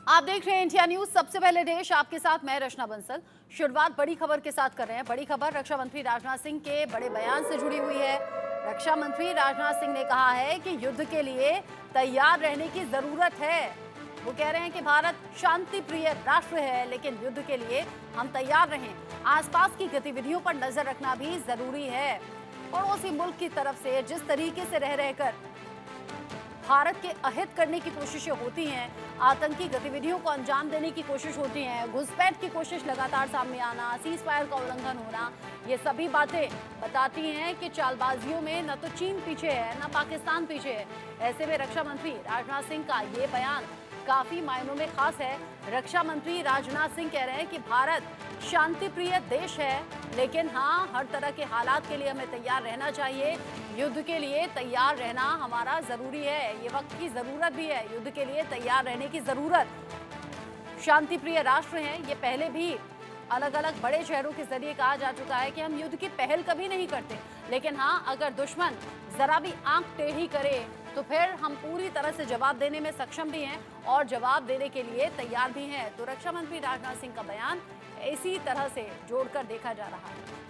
आप देख रहे हैं इंडिया न्यूज। सबसे पहले देश, आपके साथ मैं रचना बंसल। शुरुआत बड़ी खबर के साथ कर रहे हैं। बड़ी खबर रक्षा मंत्री राजनाथ सिंह के बड़े बयान से जुड़ी हुई है। रक्षा मंत्री राजनाथ सिंह ने कहा है कि युद्ध के लिए तैयार रहने की जरूरत है। वो कह रहे हैं कि भारत शांति प्रिय राष्ट्र है, लेकिन युद्ध के लिए हम तैयार रहें। आसपास की गतिविधियों पर नजर रखना भी जरूरी है। पड़ोसी मुल्क की तरफ से जिस तरीके से रह रहकर भारत के अहित करने की कोशिशें होती हैं, आतंकी गतिविधियों को अंजाम देने की कोशिश होती हैं, घुसपैठ की कोशिश लगातार सामने आना, सीज फायर का उल्लंघन होना, ये सभी बातें बताती हैं कि चालबाजियों में न तो चीन पीछे है, न पाकिस्तान पीछे है। ऐसे में रक्षा मंत्री राजनाथ सिंह का ये बयान काफी मायनों में खास है। रक्षा मंत्री राजनाथ सिंह कह रहे हैं कि भारत शांति प्रिय देश है, लेकिन हाँ, हर तरह के हालात के लिए हमें तैयार रहना चाहिए। युद्ध के लिए तैयार रहना हमारा जरूरी है। ये वक्त की जरूरत भी है, युद्ध के लिए तैयार रहने की जरूरत। शांति प्रिय राष्ट्र हैं, ये पहले भी अलग अलग बड़े शहरों के जरिए कहा जा चुका है कि हम युद्ध की पहल कभी नहीं करते, लेकिन हाँ, अगर दुश्मन जरा भी आंख टेढ़ी करे तो फिर हम पूरी तरह से जवाब देने में सक्षम भी हैं और जवाब देने के लिए तैयार भी हैं। तो रक्षा मंत्री राजनाथ सिंह का बयान इसी तरह से जोड़कर देखा जा रहा है।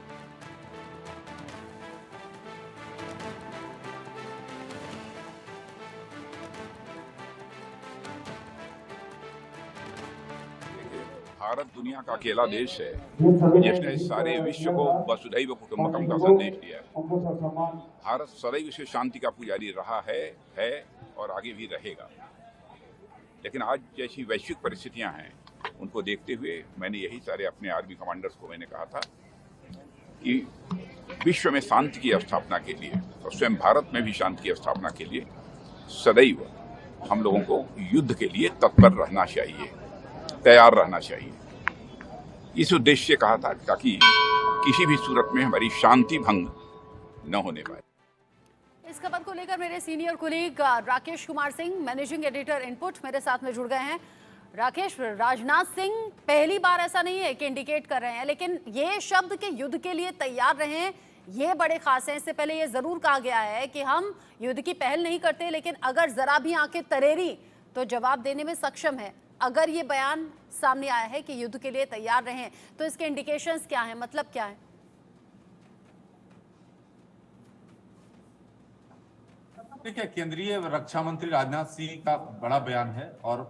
भारत दुनिया का अकेला देश है जिसने सारे विश्व को वसुधैव कुटुंबकम का संदेश दिया है। भारत सदैव से शांति का पुजारी रहा है और आगे भी रहेगा। लेकिन आज जैसी वैश्विक परिस्थितियां हैं, उनको देखते हुए मैंने यही सारे अपने आर्मी कमांडर्स को मैंने कहा था कि विश्व में शांति की स्थापना के लिए और स्वयं भारत में भी शांति की स्थापना के लिए सदैव हम लोगों को युद्ध के लिए तत्पर रहना चाहिए, तैयार रहना चाहिए। इस उद्देश्य से कहा था ताकि किसी भी सूरत में हमारी शांति भंग न होने पाए। इस खबर को लेकर मेरे senior colleague Rakesh Kumar Singh, managing editor input, मेरे साथ में जुड़ गए हैं। राकेश, राजनाथ सिंह पहली बार ऐसा नहीं है कि इंडिकेट कर रहे हैं, लेकिन ये शब्द के युद्ध के लिए तैयार रहें, ये बड़े खास हैं। इससे पहले ये जरूर कहा गया है कि हम युद्ध की पहल नहीं करते, लेकिन अगर जरा भी आंखें तरेरी तो जवाब देने में सक्षम है। अगर ये बयान सामने आया है कि युद्ध के लिए तैयार रहें, तो इसके इंडिकेशंस क्या हैं, मतलब क्या है? देखिए, केंद्रीय रक्षा मंत्री राजनाथ सिंह का बड़ा बयान है और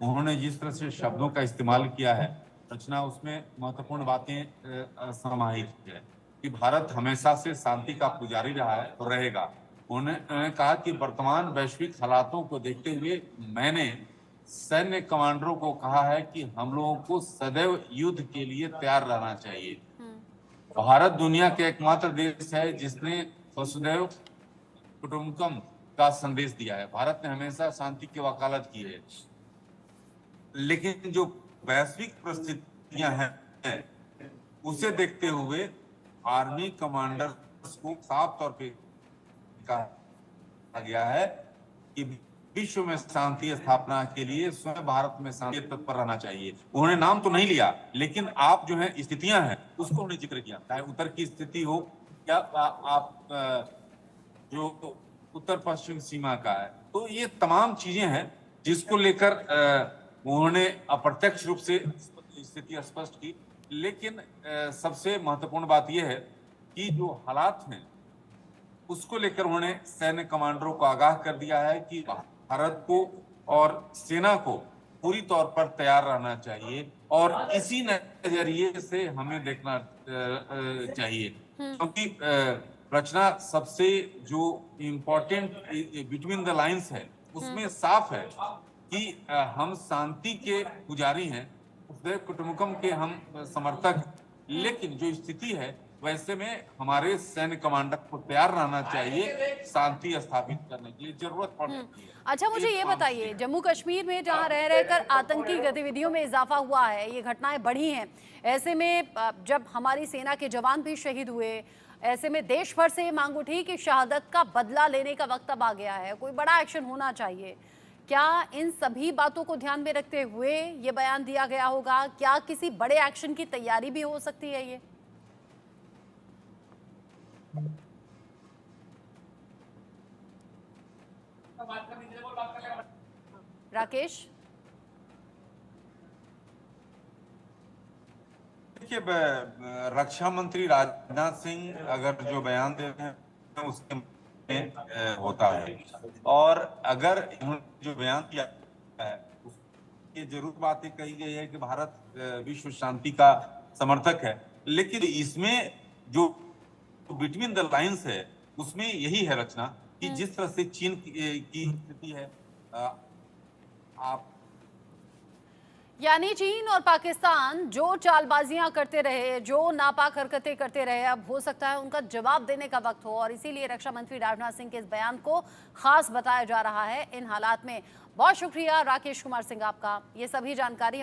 उन्होंने जिस तरह से शब्दों का इस्तेमाल किया है, रचना, उसमें महत्वपूर्ण बातें समाहित है कि भारत हमेशा से शांति का पुजारी रहा है और रहेगा। उन्होंने कहा कि वर्तमान वैश्विक हालातों को देखते हुए मैंने सैन्य कमांडरों को कहा है कि हम लोगों को सदैव युद्ध के लिए तैयार रहना चाहिए। भारत दुनिया के एकमात्र देश है जिसने वसुधैव कुटुंबकम का संदेश दिया है। भारत ने हमेशा शांति की वकालत की है, लेकिन जो वैश्विक परिस्थितियां हैं उसे देखते हुए आर्मी कमांडर्स को साफ तौर पे कहा गया है कि विश्व में शांति स्थापना के लिए स्वयं भारत में शांति तत्पर रहना चाहिए। उन्होंने नाम तो नहीं लिया, लेकिन आप जो है स्थितियां हैं उसको उन्होंने जिक्र किया, चाहे उत्तर की स्थिति हो या आप जो उत्तर पश्चिम सीमा का है। तो ये तमाम चीजें हैं जिसको लेकर उन्होंने अप्रत्यक्ष रूप से स्थिति स्पष्ट की। लेकिन सबसे महत्वपूर्ण बात यह है कि जो हालात हैं उसको लेकर उन्होंने सैन्य कमांडरों को आगाह कर दिया है कि भारत को और सेना को पूरी तौर पर तैयार रहना चाहिए और इसी नजरिए से हमें देखना चाहिए, क्योंकि रचना, सबसे जो इम्पोर्टेंट बिटवीन द लाइंस है उसमें साफ है कि हम शांति के पुजारी हैं, वसुधैव कुटुंबकम के हम समर्थक, लेकिन जो स्थिति है वैसे में हमारे सैन्य कमांडर को तैयार रहना चाहिए शांति स्थापित करने के लिए, जरूरत पड़ती है। अच्छा, मुझे ये बताइए, जम्मू कश्मीर में जहां रह रहकर आतंकी गतिविधियों में इजाफा हुआ है, ये घटनाएं बढ़ी हैं, ऐसे में जब हमारी सेना के जवान भी शहीद हुए, ऐसे में देश भर से ये मांग उठी कि शहादत का बदला लेने का वक्त अब आ गया है, कोई बड़ा एक्शन होना चाहिए। क्या इन सभी बातों को ध्यान में रखते हुए ये बयान दिया गया होगा? क्या किसी बड़े एक्शन की तैयारी भी हो सकती है ये? राकेश? देखिए रक्षा मंत्री राजनाथ सिंह अगर जो बयान दे रहे हैं उसके में होता है, और अगर इन्होंने जो बयान दिया है ये जरूर बातें कही गई है कि भारत विश्व शांति का समर्थक है, लेकिन इसमें जो बिटवीन द लाइंस है उसमें यही है रचना कि जिस तरह से चीन की स्थिति है, आप यानी चीन और पाकिस्तान जो चालबाजियां करते रहे, जो नापाक हरकतें करते रहे, अब हो सकता है उनका जवाब देने का वक्त हो, और इसीलिए रक्षा मंत्री राजनाथ सिंह के इस बयान को खास बताया जा रहा है इन हालात में। बहुत शुक्रिया राकेश कुमार सिंह आपका, ये सभी जानकारी